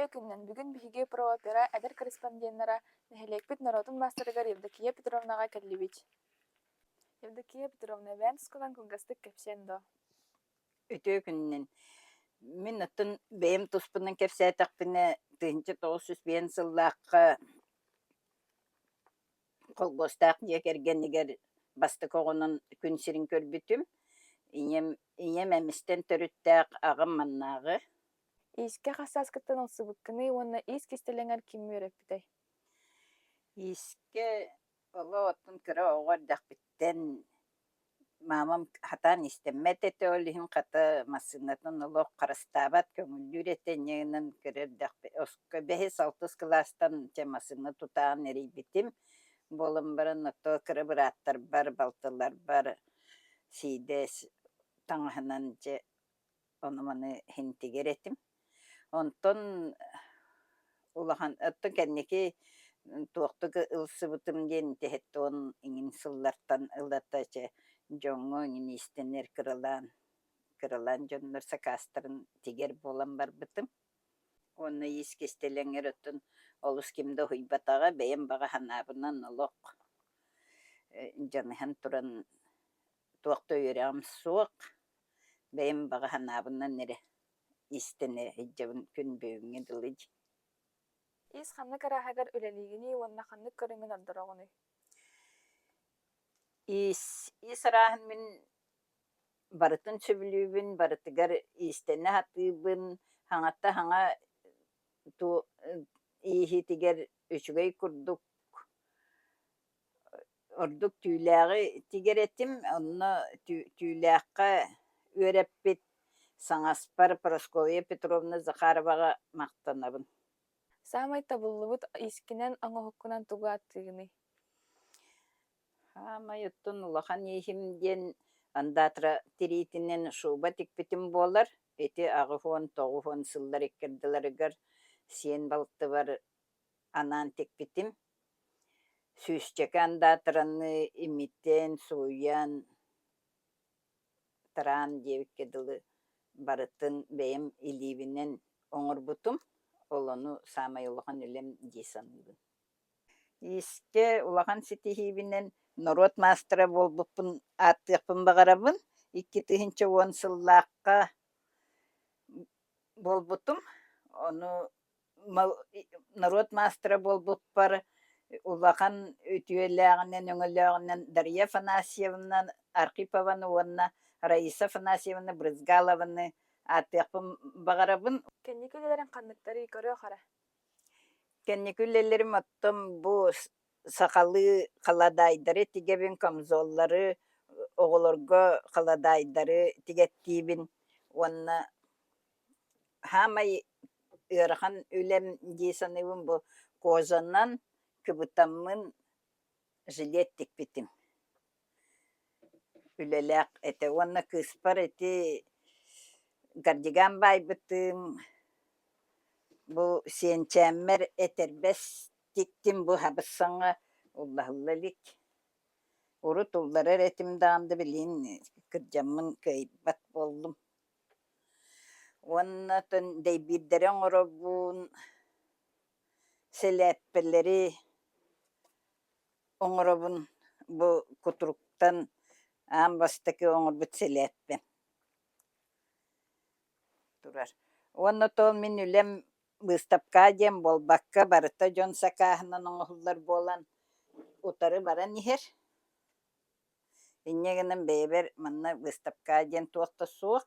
Итче күннен бүгін биһиги про-опера эдер корреспонденнара нэһилекпит народун мастарыгар Евдокия Петровнага келлибит. Евдокия Петровна Венскудан кунгастык кепсендо. Өтө күннен. Мен оттон бэйм туспунан кепсәтәкпине 1900 сыллааққа колгостаақ декергеннигер басты коғонун күн сирин көрбүтүм. Инем эмистен төрүттәк агым маннагы. Иске хассаскыттан олсубуккыны онна ис кистеленгер кимми өрөппүтэй. Иске ола оттон кыра оғардақ биттен мамам хатан истеммет эте олихин ката массынатын олох карастабат көңүллүрете ненен кирердак оска бехес 6 класстан темасыны тутаан эрибитим болым барын ото кырыбыраттар бар балтылар бар сидес таңахынан же онуманы хинтигеретим онтон улахан отто кеннеки туоктук ылсыбытым ден техеттон иңин сыллартан ылатаче жоңго инистенер кырылан жоннор сакастырын тигер болан барбытым. Оны искестеленер өттін олус кимді хуйбатаға бәйім баға ханабынан олық жаныхан туран туақты өйрәм суық бәйім баға ханабынан нере истене хиджабын күн бөйіңе дылыж. Ис ханны карахагар үлелигини онна ханны көрүңүн ордорогуну. Ис рахын мен барытын сөбілүүбін, барытыгар истене хатыбын, хаңатта хаңа ихитигер үчүгэй курдук ордук түүлääги тигеретим, онно түүлääкка үөреппит саңаспар Прасковья Петровна Захаровага мактанабын. Самай табыллыбыт искинен оңохуккунан тугааттыгыны. Самай оттон улахан ихимден андатра тиритинен шуба тикпитим болар. Эти ағыфон, тоғыфон сыллар еккерділерігер сен балты бар анан тикпитим. Сүйсчеке андатраны имиттен, суян, таран девіккеділі барытын бәйім илибінен оңыр бұтым. Олону самай улахан үлем дейсаныбын. Иске улахан ситихибінен народ мастера болбуппын аттықпын бағарабын. 2010 сыллаққа болбутум. Onu народ мастера болбуппар улахан үтүеләгенен өңөләгенен Дарья Афанасьевна Архипованы онна Раиса Афанасьевна Брызгалованы аттықпын бағарабын. Кенникүлелерин канныктары көрө кара. Кенникүлелерим оттом бу сакалы каладайдары тигебин камзоллары оголорго каладайдары тигеттибин онна хамай ырхан үлем дейсаныбын бу кожанан кыбытаммын жилет тикпитим. Үлелек эте онна кыспар эти кардиган байбытым. Бу сенчәммер этербес тиктим бу хабысаңа уллахыллалик. Уру туллары ретим дағамды білейін кыржамын кайбат болдым. Оннатын дейбиддерен оробун селеппелери оңоробун бу кутуруктан амбастаки оңорбут селеппен. Турар. Оннатон мен үлем выставка дем болбакка барыта жон сакахынан оңохуллар болан утары бара нихер. Иннегенен бейбер манна выставка дем туақта суық.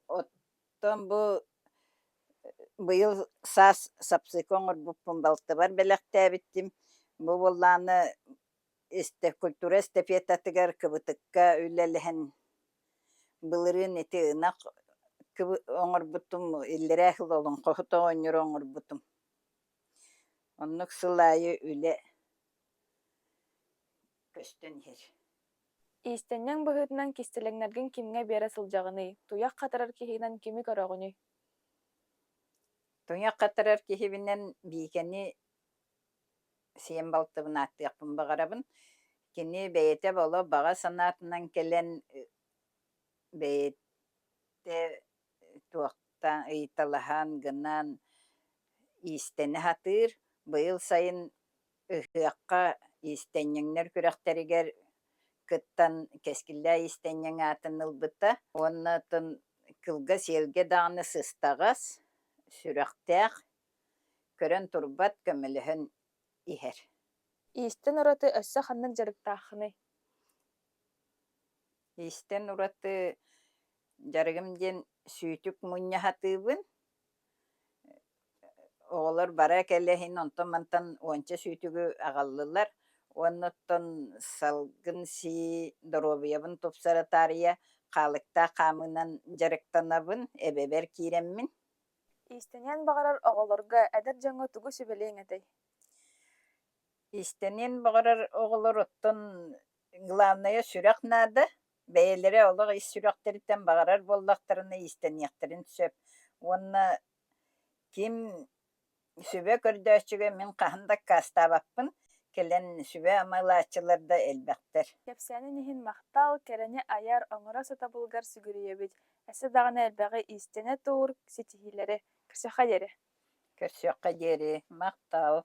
Оттон бу быйыл сас сапсык оңорбуппун балты бар белектә биттим. Бу болланы культура эстафетатыгар кыбытыкка үлелehen былырын эти ынак оңорбутум иллере хыл олон кохото оңор оңорбутум. Оннук сылайы үле көстөн хер. Истеннен быһытынан кистелеңнерген кимге бере сылжагыны, туяк катарар кихинен кими көрөгүнү. Туяк катарар кихибинен бийкени сен балтыбын аттыяқпын бағарабын. Кені бейте боло баға санатынан келен бейте туақтан ыйталахан гынан истени хатыр, быйыл сайын ыһыакка истенньиңнер күрэхтэригэр кыттан кэскиллэ истенньиң атын ылбыта. Оннотун кылга сиэлге даҕаны сыстаҕас, сүрэхтээх, көрөн турбат көмөлөһөн иһэр. Истэн ураты өссө ханнык жарыктааххыны. Истен ураты жарыгым диэн сүүтүк муньяхатыыбын, оҕолор бара кэлэһин онтон мантан уонча сүүтүгү аҕаллылар. Онноттон салгын сии доробуйабын тупсаратаарыйа хаалыктаах хаамыынан жарыктанабын, эбебер киирэммин. Истэнэн баҕарар оҕолорга эдэр дьоҥҥо тугу сүбэлиэҥ этэй. Истенин баҕарар оҕолор оттон главное сүрэх наада, бэйэлэрэ олох ис сүрэхтэритэн баҕарар буоллахтарына истэниэхтэрин сөп. Уонна ким сүбэ көрдөөчүгө мин хаһан кастаабаппын, кэлэн сүбэ амалаачылар да элбэхтэр. Кэпсээнин иһин махтал, кэрэни аяр оҥоро сыта булгар сүгүрүйэбит. Эсэ даҕаны элбэҕи истэнэ туор ситиһилэри, кырсыха диэри. Көрсөөххэ диэри, махтал.